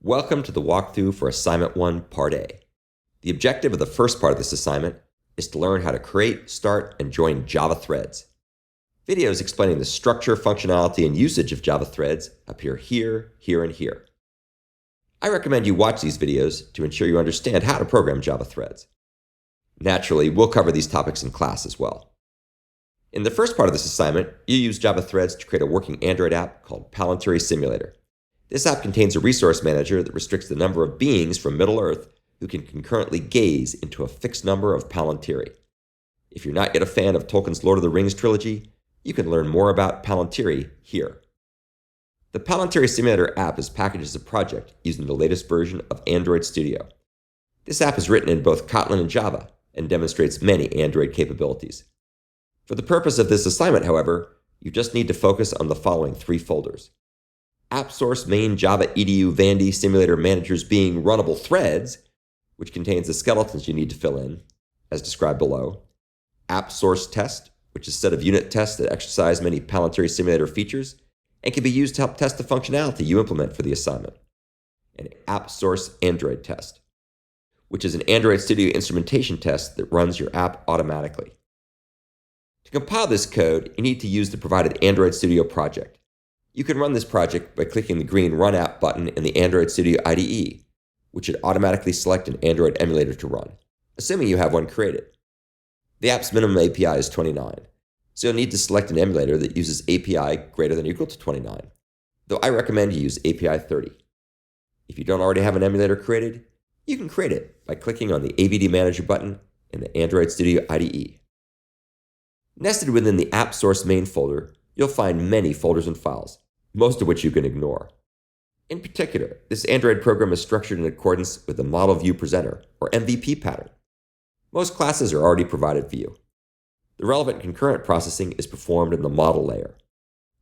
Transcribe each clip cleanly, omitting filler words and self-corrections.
Welcome to the walkthrough for Assignment 1, Part A. The objective of the first part of this assignment is to learn how to create, start, and join Java threads. Videos explaining the structure, functionality, and usage of Java threads appear here, here, and here. I recommend you watch these videos to ensure you understand how to program Java threads. Naturally, we'll cover these topics in class as well. In the first part of this assignment, you use Java threads to create a working Android app called Palantiri Simulator. This app contains a resource manager that restricts the number of beings from Middle-earth who can concurrently gaze into a fixed number of palantiri. If you're not yet a fan of Tolkien's Lord of the Rings trilogy, you can learn more about palantiri here. The Palantiri Simulator app is packaged as a project using the latest version of Android Studio. This app is written in both Kotlin and Java and demonstrates many Android capabilities. For the purpose of this assignment, however, you just need to focus on the following three folders: app source main Java edu Vandy simulator managers being runnable threads, which contains the skeletons you need to fill in, as described below; app source test, which is a set of unit tests that exercise many Palantiri simulator features and can be used to help test the functionality you implement for the assignment; and app source Android test, which is an Android Studio instrumentation test that runs your app automatically. To compile this code, you need to use the provided Android Studio project. You can run this project by clicking the green Run App button in the Android Studio IDE, which should automatically select an Android emulator to run, assuming you have one created. The app's minimum API is 29, so you'll need to select an emulator that uses API greater than or equal to 29, though I recommend you use API 30. If you don't already have an emulator created, you can create it by clicking on the AVD Manager button in the Android Studio IDE. Nested within the app source main folder, you'll find many folders and files, most of which you can ignore. In particular, this Android program is structured in accordance with the Model View Presenter, or MVP pattern. Most classes are already provided for you. The relevant concurrent processing is performed in the model layer.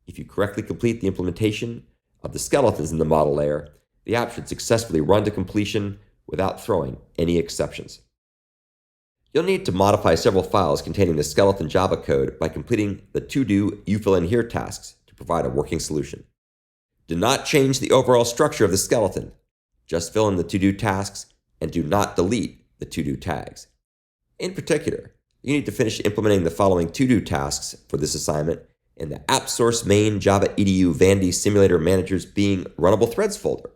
If you correctly complete the implementation of the skeletons in the model layer, the app should successfully run to completion without throwing any exceptions. You'll need to modify several files containing the skeleton Java code by completing the to-do you fill in here tasks to provide a working solution. Do not change the overall structure of the skeleton. Just fill in the to-do tasks and do not delete the to-do tags. In particular, you need to finish implementing the following to-do tasks for this assignment in the app source main Java edu Vandy simulator managers being runnable threads folder,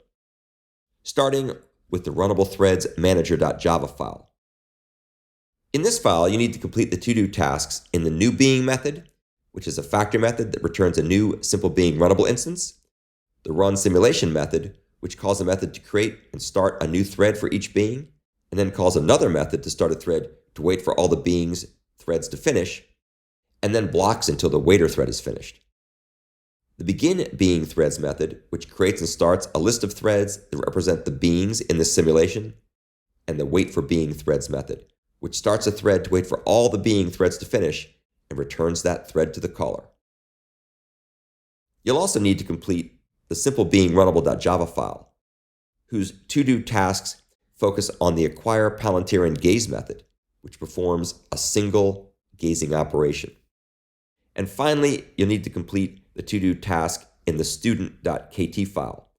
starting with the runnable threads manager.java file. In this file, you need to complete the to-do tasks in the new being method, which is a factor method that returns a new simple being runnable instance, the run simulation method, which calls a method to create and start a new thread for each being, and then calls another method to start a thread to wait for all the beings threads to finish, and then blocks until the waiter thread is finished. The begin being threads method, which creates and starts a list of threads that represent the beings in this simulation, and the wait for being threads method, which starts a thread to wait for all the being threads to finish and returns that thread to the caller. You'll also need to complete the simple being runnable.java file, whose to-do tasks focus on the acquire palantiri and gaze method, which performs a single gazing operation. And finally, you'll need to complete the to-do task in the student.kt file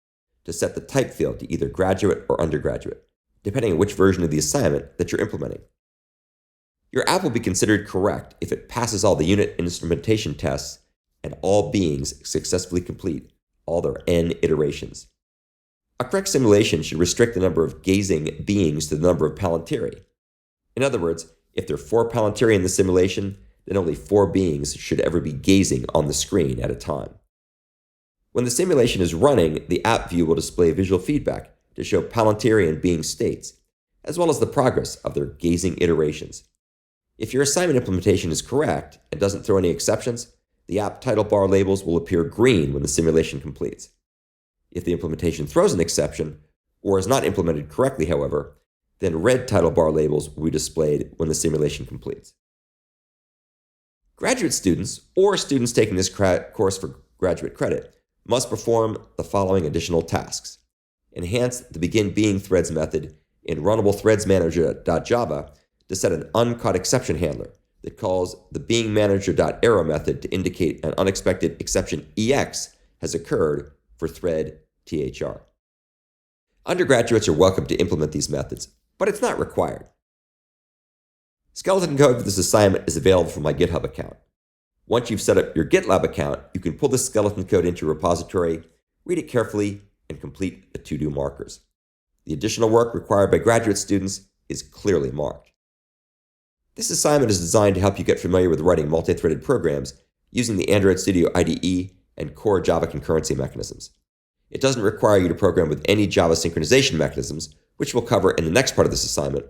to set the type field to either graduate or undergraduate, depending on which version of the assignment that you're implementing. Your app will be considered correct if it passes all the unit instrumentation tests and all beings successfully complete all their n iterations. A correct simulation should restrict the number of gazing beings to the number of palantiri. In other words, if there are 4 palantiri in the simulation, then only 4 beings should ever be gazing on the screen at a time. When the simulation is running, the app view will display visual feedback to show palantiri and being states, as well as the progress of their gazing iterations. If your assignment implementation is correct and doesn't throw any exceptions, the app title bar labels will appear green when the simulation completes. If the implementation throws an exception, or is not implemented correctly, however, then red title bar labels will be displayed when the simulation completes. Graduate students, or students taking this course for graduate credit, must perform the following additional tasks: enhance the begin being threads method in runnable threads manager.java to set an uncaught exception handler that calls the being manager.arrow method to indicate an unexpected exception EX has occurred for thread THR. Undergraduates are welcome to implement these methods, but it's not required. Skeleton code for this assignment is available from my GitHub account. Once you've set up your GitLab account, you can pull this skeleton code into your repository, read it carefully, and complete the to-do markers. The additional work required by graduate students is clearly marked. This assignment is designed to help you get familiar with writing multi-threaded programs using the Android Studio IDE and core Java concurrency mechanisms. It doesn't require you to program with any Java synchronization mechanisms, which we'll cover in the next part of this assignment,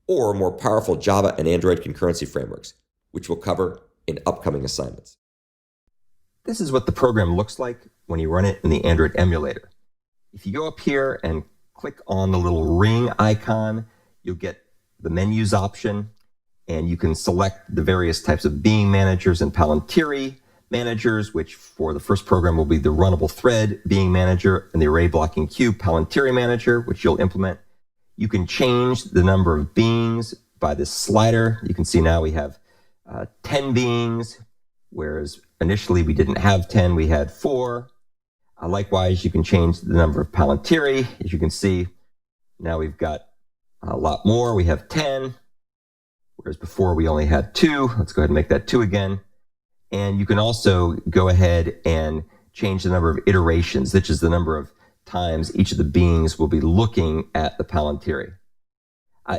or more powerful Java and Android concurrency frameworks, which we'll cover in upcoming assignments. This is what the program looks like when you run it in the Android emulator. If you go up here and click on the little ring icon, you'll get the menus option, and you can select the various types of being managers and palantiri managers, which for the first program will be the runnable thread being manager and the array blocking queue palantiri manager, which you'll implement. You can change the number of beings by this slider. You can see now we have 10 beings, whereas initially we didn't have 10, we had 4. Likewise, you can change the number of palantiri. As you can see, now we've got a lot more. We have 10, whereas before we only had 2. Let's go ahead and make that 2 again. And you can also go ahead and change the number of iterations, which is the number of times each of the beings will be looking at the palantiri.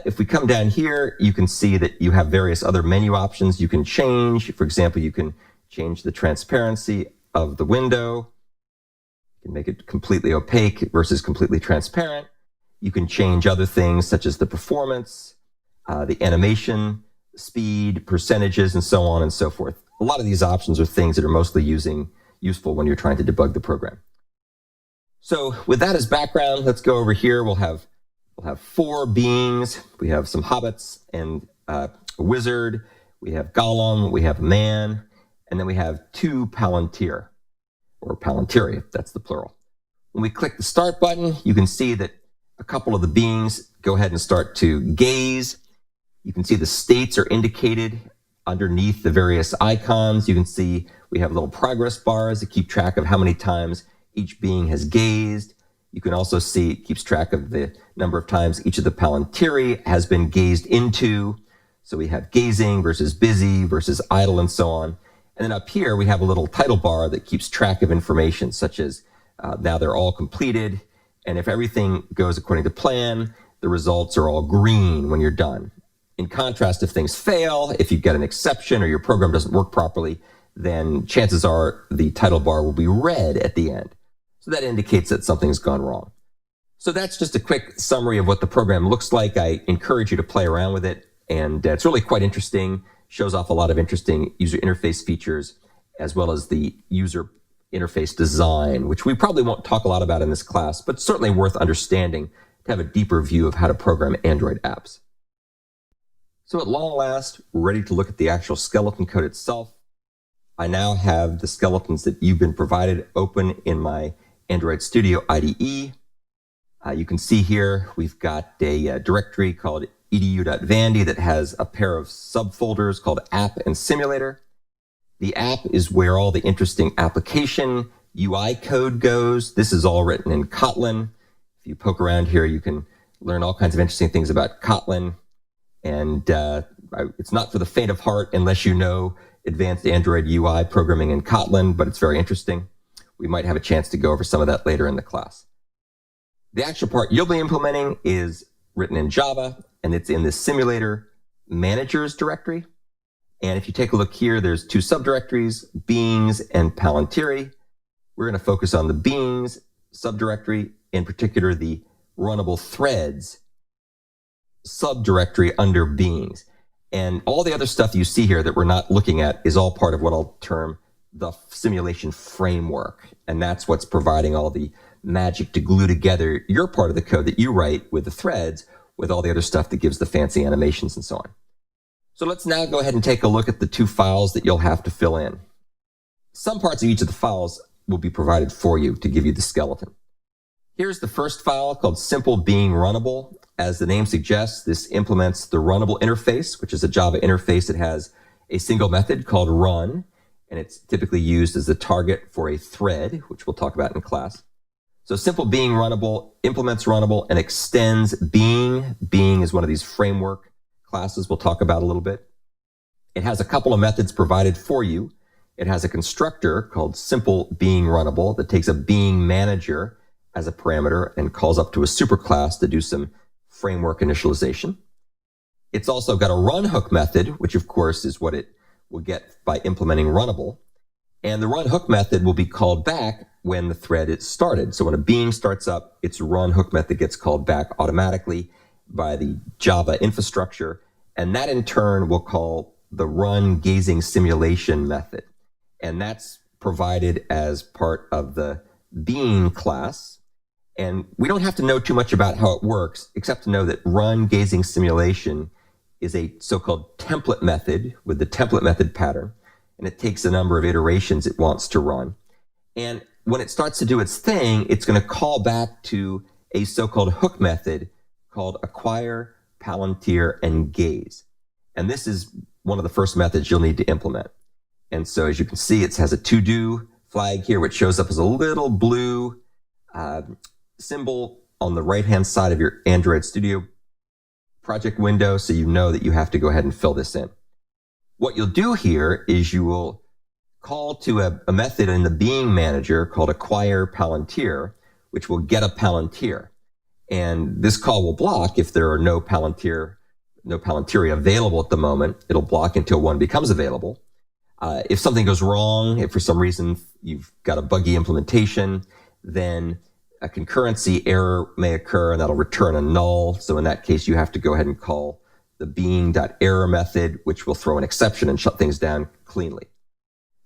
If we come down here, you can see that you have various other menu options you can change. For example, you can change the transparency of the window. You can make it completely opaque versus completely transparent. You can change other things such as the performance, the animation, speed, percentages, and so on and so forth. A lot of these options are things that are mostly useful when you're trying to debug the program. So with that as background, let's go over here. We'll have 4 beings. We have some hobbits and a wizard. We have Gollum. We have a man. And then we have 2 palantir, or palantiri, if that's the plural. When we click the start button, you can see that a couple of the beings go ahead and start to gaze. You can see the states are indicated underneath the various icons. You can see we have little progress bars that keep track of how many times each being has gazed. You can also see it keeps track of the number of times each of the palantiri has been gazed into. So we have gazing versus busy versus idle and so on. And then up here, we have a little title bar that keeps track of information such as now they're all completed. And if everything goes according to plan, the results are all green when you're done. In contrast, if things fail, if you get an exception or your program doesn't work properly, then chances are the title bar will be red at the end. So that indicates that something's gone wrong. So that's just a quick summary of what the program looks like. I encourage you to play around with it, and it's really quite interesting. Shows off a lot of interesting user interface features, as well as the user interface design, which we probably won't talk a lot about in this class, but certainly worth understanding to have a deeper view of how to program Android apps. So at long last, we're ready to look at the actual skeleton code itself. I now have the skeletons that you've been provided open in my Android Studio IDE. You can see here we've got a directory called edu.vandy that has a pair of subfolders called app and simulator. The app is where all the interesting application UI code goes. This is all written in Kotlin. If you poke around here, you can learn all kinds of interesting things about Kotlin. And it's not for the faint of heart unless you know advanced Android UI programming in Kotlin, but it's very interesting. We might have a chance to go over some of that later in the class. The actual part you'll be implementing is written in Java, and it's in the simulator managers directory. And if you take a look here, there's 2 subdirectories, beings and palantiri. We're going to focus on the beings subdirectory, in particular the runnable threads subdirectory under beings. And all the other stuff you see here that we're not looking at is all part of what I'll term the simulation framework. And that's what's providing all the magic to glue together your part of the code that you write with the threads with all the other stuff that gives the fancy animations and so on. So let's now go ahead and take a look at the 2 files that you'll have to fill in. Some parts of each of the files will be provided for you to give you the skeleton. Here's the first file called Simple Being Runnable. As the name suggests, this implements the runnable interface, which is a Java interface that has a single method called run, and it's typically used as the target for a thread, which we'll talk about in class. So simple being runnable implements runnable and extends being. Being is one of these framework classes we'll talk about a little bit. It has a couple of methods provided for you. It has a constructor called simple being runnable that takes a being manager as a parameter and calls up to a superclass to do some framework initialization. It's also got a run hook method, which of course is what it will get by implementing runnable. And the run hook method will be called back when the thread is started. So when a being starts up, its run hook method gets called back automatically by the Java infrastructure. And that in turn will call the run gazing simulation method. And that's provided as part of the being class. And we don't have to know too much about how it works, except to know that run gazing simulation is a so-called template method with the template method pattern. And it takes a number of iterations it wants to run. And when it starts to do its thing, it's going to call back to a so-called hook method called acquire, palantir, and gaze. And this is one of the first methods you'll need to implement. And so as you can see, it has a to-do flag here, which shows up as a little blue symbol on the right-hand side of your Android Studio project window, so you know that you have to go ahead and fill this in. What you'll do here is you will call to a method in the being manager called acquire palantir, which will get a palantir. And this call will block if there are no palantiri available at the moment. It'll block until one becomes available. If something goes wrong, if for some reason you've got a buggy implementation, then a concurrency error may occur and that'll return a null. So in that case, you have to go ahead and call the being.error method, which will throw an exception and shut things down cleanly.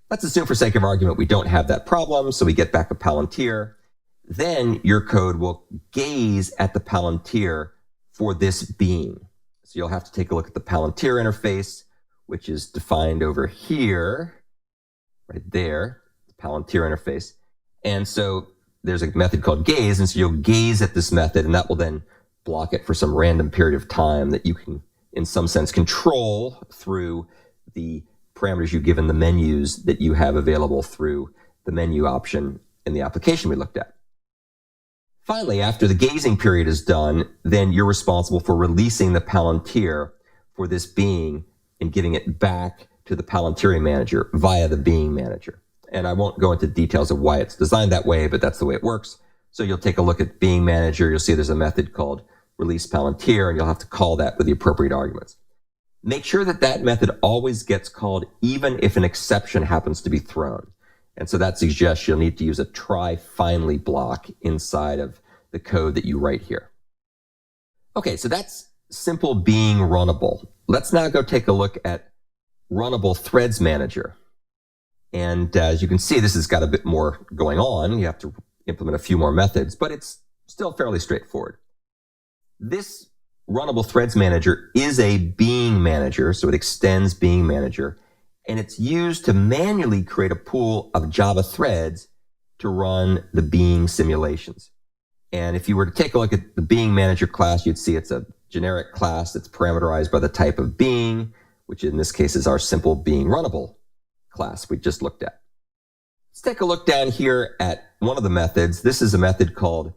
Let's assume for sake of argument we don't have that problem, so we get back a palantir. Then your code will gaze at the palantir for this being. So you'll have to take a look at the palantir interface, which is defined over here, right there, the palantir interface. And so there's a method called gaze, and so you'll gaze at this method, and that will then block it for some random period of time that you can, in some sense, control through the parameters you give in the menus that you have available through the menu option in the application we looked at. Finally, after the gazing period is done, then you're responsible for releasing the palantir for this being and giving it back to the palantiri manager via the being manager. And I won't go into details of why it's designed that way, but that's the way it works. So you'll take a look at being manager. You'll see there's a method called release palantir, and you'll have to call that with the appropriate arguments. Make sure that that method always gets called even if an exception happens to be thrown. And so that suggests you'll need to use a try finally block inside of the code that you write here. Okay, so that's simple being runnable. Let's now go take a look at runnable threads manager. And as you can see, this has got a bit more going on. You have to implement a few more methods, but it's still fairly straightforward. This runnable threads manager is a being manager, so it extends being manager, and it's used to manually create a pool of Java threads to run the being simulations. And if you were to take a look at the being manager class, you'd see it's a generic class that's parameterized by the type of being, which in this case is our simple being runnable class we just looked at. Let's take a look down here at one of the methods. This is a method called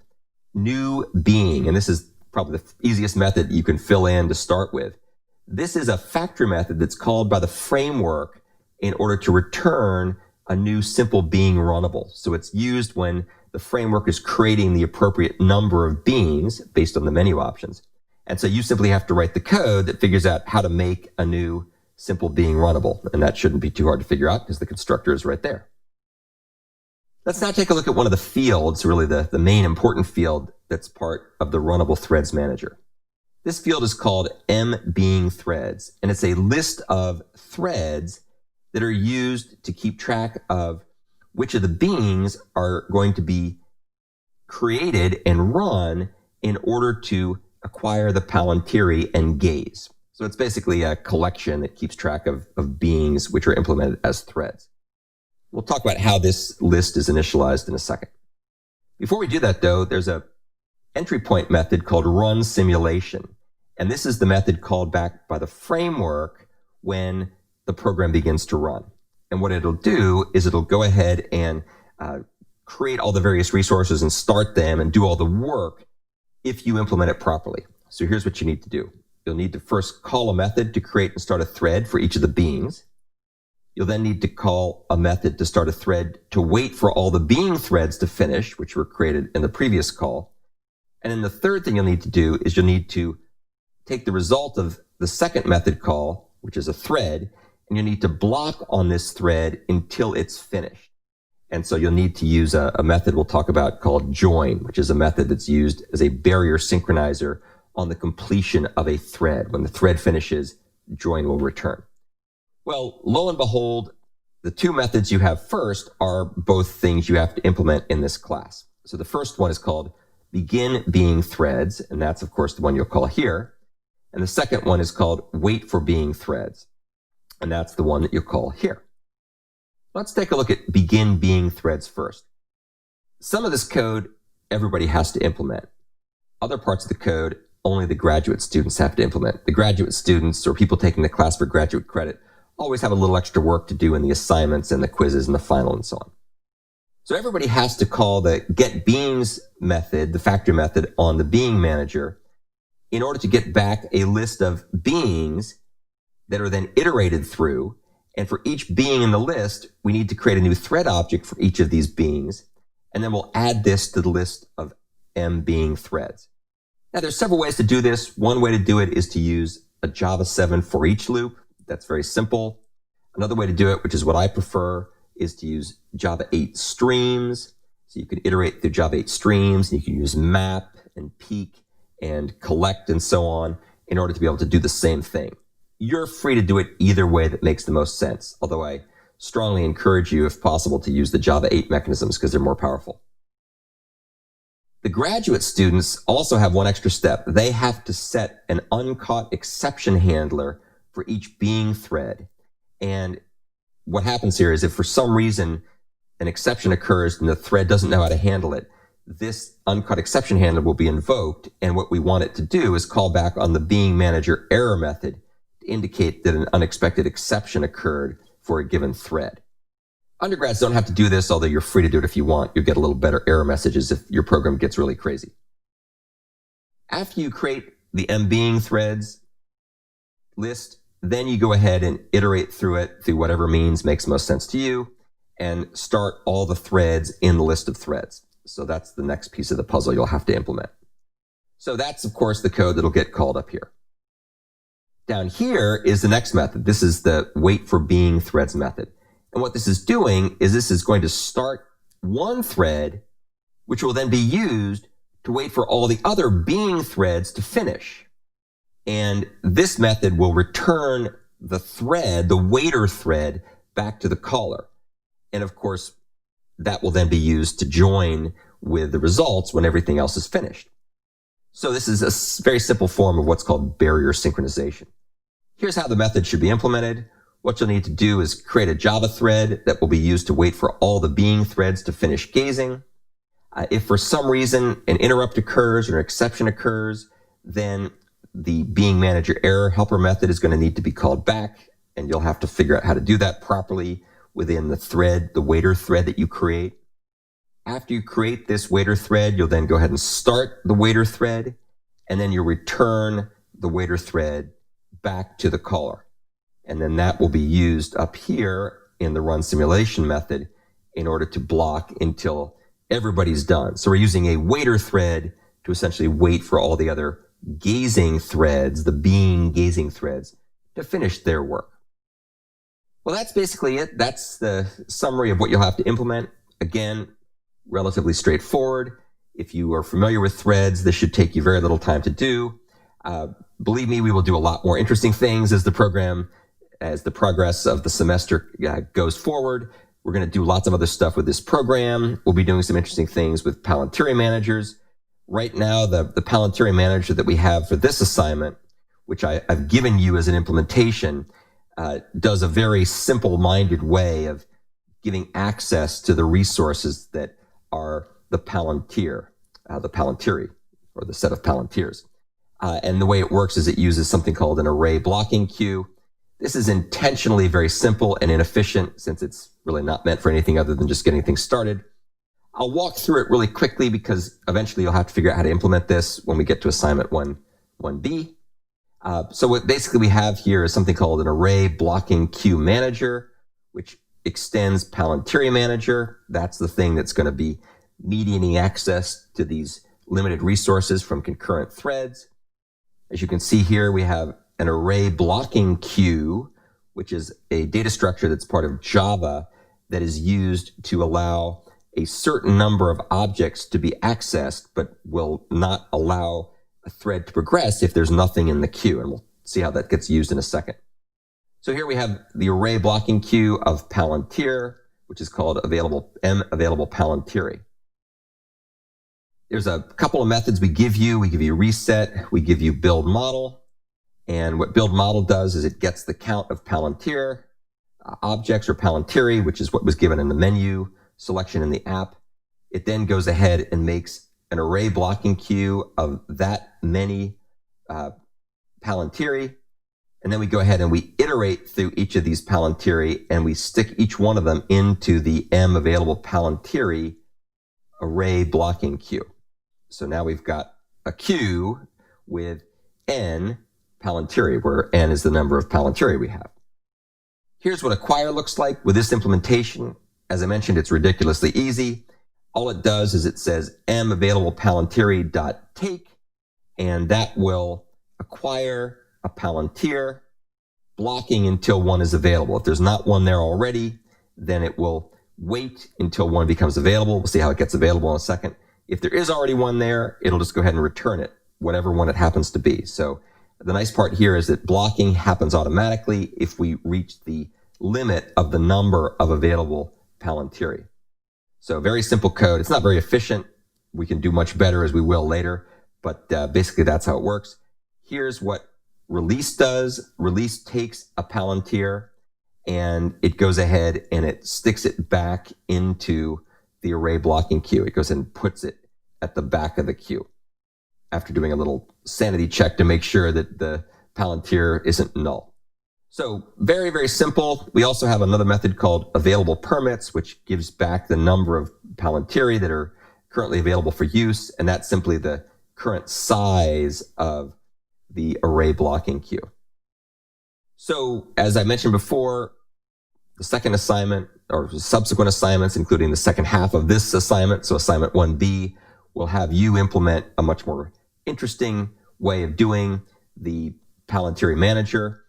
new being, and this is probably the easiest method you can fill in to start with. This is a factory method that's called by the framework in order to return a new simple being runnable. So it's used when the framework is creating the appropriate number of beings based on the menu options. And so you simply have to write the code that figures out how to make a new simple being runnable. And that shouldn't be too hard to figure out because the constructor is right there. Let's now take a look at one of the fields, really the main important field that's part of the runnable threads manager. This field is called mBeingThreads, and it's a list of threads that are used to keep track of which of the beings are going to be created and run in order to acquire the palantiri and gaze. So it's basically a collection that keeps track of beings which are implemented as threads. We'll talk about how this list is initialized in a second. Before we do that, though, there's a entry point method called run simulation. And this is the method called back by the framework when the program begins to run. And what it'll do is it'll go ahead and create all the various resources and start them and do all the work if you implement it properly. So here's what you need to do. You'll need to first call a method to create and start a thread for each of the beings. You'll then need to call a method to start a thread to wait for all the being threads to finish, which were created in the previous call. And then the third thing you'll need to do is you'll need to take the result of the second method call, which is a thread, and you need to block on this thread until it's finished. And so you'll need to use a method we'll talk about called join, which is a method that's used as a barrier synchronizer on the completion of a thread. When the thread finishes, join will return. Well, lo and behold, the two methods you have first are both things you have to implement in this class. So the first one is called begin being threads, and that's of course the one you'll call here. And the second one is called wait for being threads, and that's the one that you'll call here. Let's take a look at begin being threads first. Some of this code everybody has to implement. Other parts of the code only the graduate students have to implement. The graduate students or people taking the class for graduate credit always have a little extra work to do in the assignments and the quizzes and the final and so on. So everybody has to call the get beings method, the factory method, on the being manager in order to get back a list of beings that are then iterated through. And for each being in the list, we need to create a new thread object for each of these beings. And then we'll add this to the list of M being threads. Now, there's several ways to do this. One way to do it is to use a Java 7 for each loop. That's very simple. Another way to do it, which is what I prefer, is to use Java 8 streams. So you can iterate through Java 8 streams, and you can use map and peek and collect and so on in order to be able to do the same thing. You're free to do it either way that makes the most sense, although I strongly encourage you, if possible, to use the Java 8 mechanisms because they're more powerful. The graduate students also have one extra step. They have to set an uncaught exception handler for each being thread. And what happens here is if for some reason an exception occurs and the thread doesn't know how to handle it, this uncaught exception handler will be invoked. And what we want it to do is call back on the being manager error method to indicate that an unexpected exception occurred for a given thread. Undergrads don't have to do this, although you're free to do it if you want. You'll get a little better error messages if your program gets really crazy. After you create the mbeing threads list, then you go ahead and iterate through it through whatever means makes most sense to you and start all the threads in the list of threads. So that's the next piece of the puzzle you'll have to implement. So that's, of course, the code that'll get called up here. Down here is the next method. This is the wait for being threads method. And what this is doing is this is going to start one thread, which will then be used to wait for all the other being threads to finish. And this method will return the thread, the waiter thread, back to the caller. And of course, that will then be used to join with the results when everything else is finished. So this is a very simple form of what's called barrier synchronization. Here's how the method should be implemented. What you'll need to do is create a Java thread that will be used to wait for all the being threads to finish gazing. If for some reason an interrupt occurs or an exception occurs, then the being manager error helper method is going to need to be called back, and you'll have to figure out how to do that properly within the thread, the waiter thread that you create. After you create this waiter thread, you'll then go ahead and start the waiter thread, and then you'll return the waiter thread back to the caller. And then that will be used up here in the run simulation method in order to block until everybody's done. So we're using a waiter thread to essentially wait for all the other gazing threads, the being gazing threads, to finish their work. Well, that's basically it. That's the summary of what you'll have to implement. Again, relatively straightforward. If you are familiar with threads, this should take you very little time to do. Believe me, we will do a lot more interesting things as the progress of the semester goes forward. We're going to do lots of other stuff with this program. We'll be doing some interesting things with palantiri managers. Right now, the palantiri manager that we have for this assignment, which I've given you as an implementation, does a very simple-minded way of giving access to the resources that are the palantiri, or the set of palantirs. And the way it works is it uses something called an array blocking queue. This is intentionally very simple and inefficient since it's really not meant for anything other than just getting things started. I'll walk through it really quickly because eventually you'll have to figure out how to implement this when we get to assignment 1B. So what basically we have here is something called an array blocking queue manager, which extends palantiri manager. That's the thing that's going to be mediating access to these limited resources from concurrent threads. As you can see here, we have an array blocking queue, which is a data structure that's part of Java that is used to allow a certain number of objects to be accessed, but will not allow a thread to progress if there's nothing in the queue. And we'll see how that gets used in a second. So here we have the array blocking queue of palantir, which is called available palantiri. There's a couple of methods we give you. We give you reset, we give you build model. And what build model does is it gets the count of palantir objects or palantiri, which is what was given in the menu selection in the app. It then goes ahead and makes an array blocking queue of that many palantiri. And then we go ahead and we iterate through each of these palantiri and we stick each one of them into the M available palantiri array blocking queue. So now we've got a queue with N palantiri, where N is the number of palantiri we have. Here's what acquire looks like with this implementation. As I mentioned, it's ridiculously easy. All it does is it says M available palantiri.take, and that will acquire a palantir, blocking until one is available. If there's not one there already, then it will wait until one becomes available. We'll see how it gets available in a second. If there is already one there, it'll just go ahead and return it, whatever one it happens to be. So the nice part here is that blocking happens automatically if we reach the limit of the number of available palantiri. So very simple code. It's not very efficient. We can do much better, as we will later, but basically that's how it works. Here's what release does. Release takes a palantir and it goes ahead and it sticks it back into the array blocking queue. It goes and puts it at the back of the queue after doing a little sanity check to make sure that the palantir isn't null. So very, very simple. We also have another method called available permits, which gives back the number of palantiri that are currently available for use. And that's simply the current size of the array blocking queue. So as I mentioned before, the second assignment or subsequent assignments, including the second half of this assignment, so assignment 1B, will have you implement a much more interesting way of doing the palantiri manager.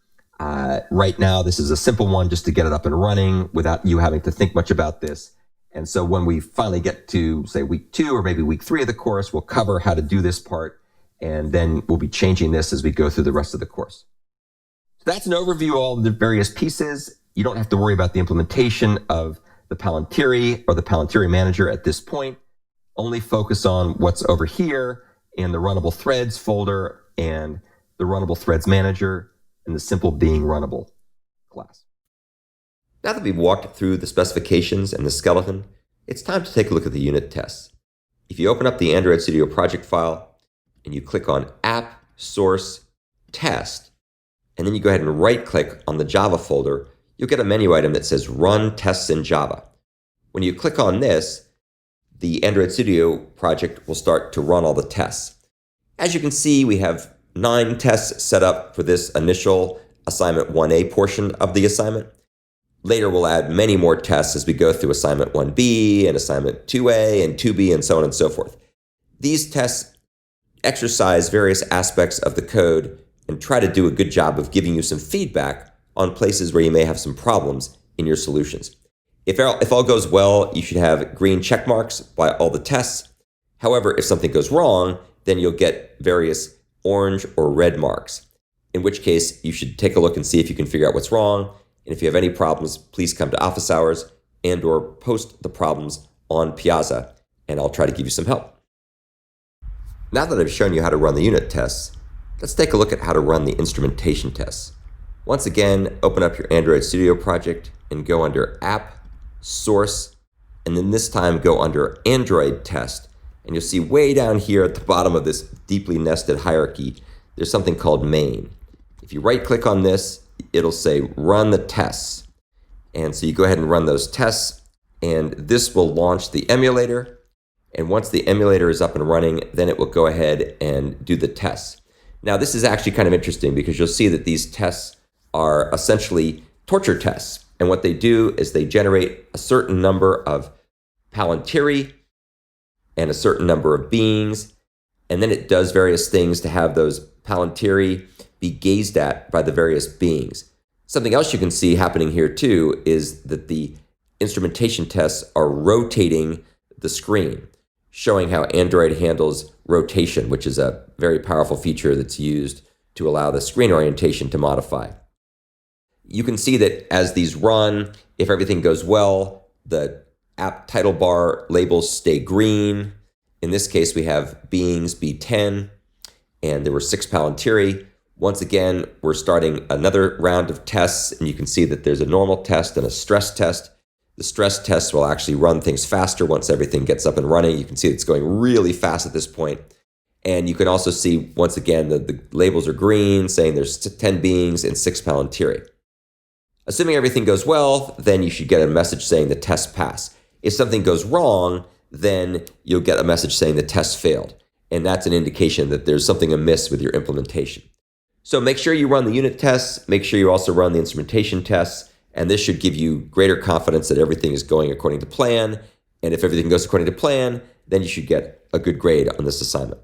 Right now, this is a simple one just to get it up and running without you having to think much about this. And so when we finally get to, say, week 2 or maybe week 3 of the course, we'll cover how to do this part, and then we'll be changing this as we go through the rest of the course. So that's an overview of all the various pieces. You don't have to worry about the implementation of the palantiri or the palantiri manager at this point. Only focus on what's over here in the runnable threads folder and the runnable threads manager and the simple being runnable class. Now that we've walked through the specifications and the skeleton, it's time to take a look at the unit tests. If you open up the Android Studio project file and you click on App, Source, Test, and then you go ahead and right-click on the Java folder, you'll get a menu item that says Run Tests in Java. When you click on this, the Android Studio project will start to run all the tests. As you can see, we have 9 tests set up for this initial assignment 1A portion of the assignment. Later, we'll add many more tests as we go through assignment 1B and assignment 2A and 2B and so on and so forth. These tests exercise various aspects of the code and try to do a good job of giving you some feedback on places where you may have some problems in your solutions. If all goes well, you should have green check marks by all the tests. However, if something goes wrong, then you'll get various orange or red marks, in which case you should take a look and see if you can figure out what's wrong. And if you have any problems, please come to office hours and or post the problems on Piazza, and I'll try to give you some help. Now that I've shown you how to run the unit tests, let's take a look at how to run the instrumentation tests. Once again, open up your Android Studio project and go under App, Source, and then this time go under Android Test. And you'll see way down here at the bottom of this deeply nested hierarchy, there's something called main. If you right-click on this, it'll say run the tests. And so you go ahead and run those tests, and this will launch the emulator. And once the emulator is up and running, then it will go ahead and do the tests. Now, this is actually kind of interesting because you'll see that these tests are essentially torture tests. And what they do is they generate a certain number of palantiri and a certain number of beings. And then it does various things to have those palantiri be gazed at by the various beings. Something else you can see happening here too is that the instrumentation tests are rotating the screen, showing how Android handles rotation, which is a very powerful feature that's used to allow the screen orientation to modify. You can see that as these run, if everything goes well, the app title bar labels stay green. In this case, we have beings B10, and there were 6 palantiri. Once again, we're starting another round of tests, and you can see that there's a normal test and a stress test. The stress test will actually run things faster once everything gets up and running. You can see it's going really fast at this point. And you can also see, once again, the labels are green, saying there's 10 beings and 6 palantiri. Assuming everything goes well, then you should get a message saying the test passed. If something goes wrong, then you'll get a message saying the test failed. And that's an indication that there's something amiss with your implementation. So make sure you run the unit tests, make sure you also run the instrumentation tests, and this should give you greater confidence that everything is going according to plan. And if everything goes according to plan, then you should get a good grade on this assignment.